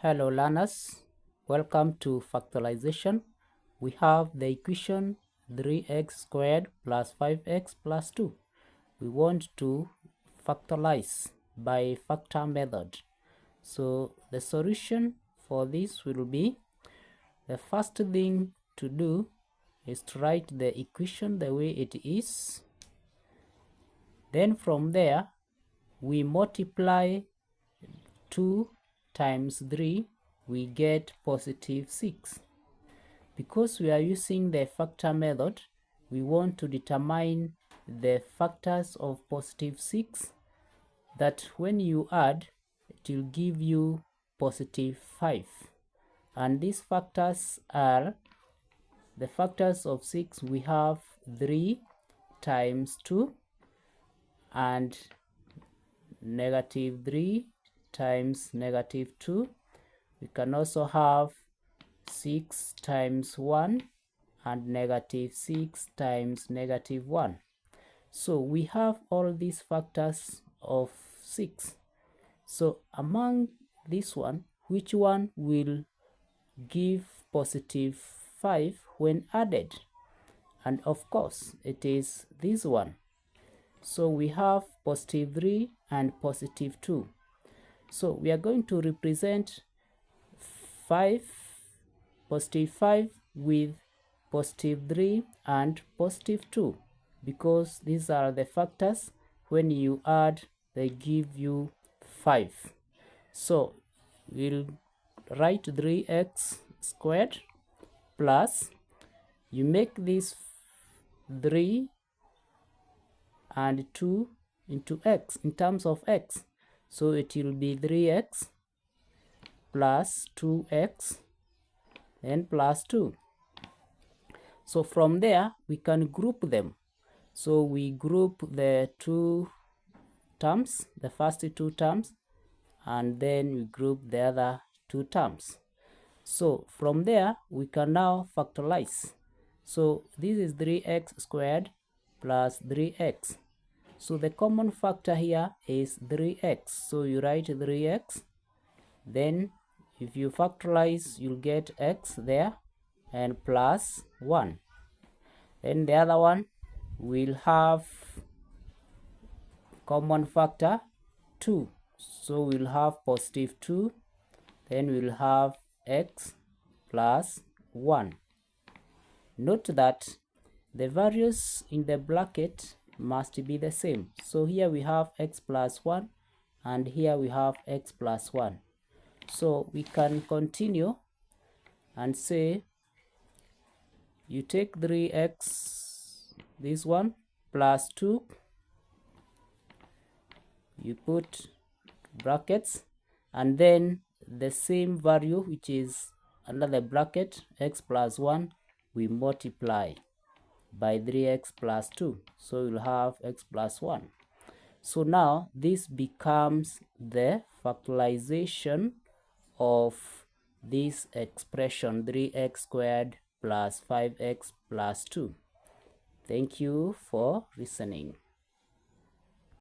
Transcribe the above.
Hello learners, welcome to factorization. We have the equation 3x squared plus 5x plus 2. We want to factorize by factor method. So the solution for this will be, the first thing to do is to write the equation the way it is. Then from there we multiply 2 times 3, we get positive 6. Because we are using the factor method, we want to determine the factors of positive 6 that when you add, it will give you positive 5. And these factors are, the factors of 6, we have 3 times 2 and negative 3 times negative 2. We can also have 6 times 1 and negative 6 times negative 1. So we have all these factors of 6. So among this one, which one will give positive 5 when added? And of course, it is this one. So we have positive 3 and positive 2. So we are going to represent 5, positive 5 with positive 3 and positive 2, because these are the factors when you add they give you 5. So we'll write 3x squared plus, you make this 3 and 2 into x in terms of x, so it will be 3x plus 2x and plus 2. So from there we can group them. So we group the two terms, the first two terms, and then we group the other two terms. So from there we can now factorize. So this is 3x squared plus 3x. So the common factor here is 3x. So you write 3x, then if you factorize, you'll get x there and plus 1. Then the other one will have common factor 2. So we'll have positive 2. Then we'll have x plus 1. Note that the values in the bracket must be the same. So here we have x plus 1 and here we have x plus 1. So we can continue and say you take 3x, this one, plus 2, you put brackets, and then the same value which is under the bracket, x plus 1, we multiply by 3x plus 2. So you'll have x plus 1. So now this becomes the factorization of this expression 3x squared plus 5x plus 2. Thank you for listening.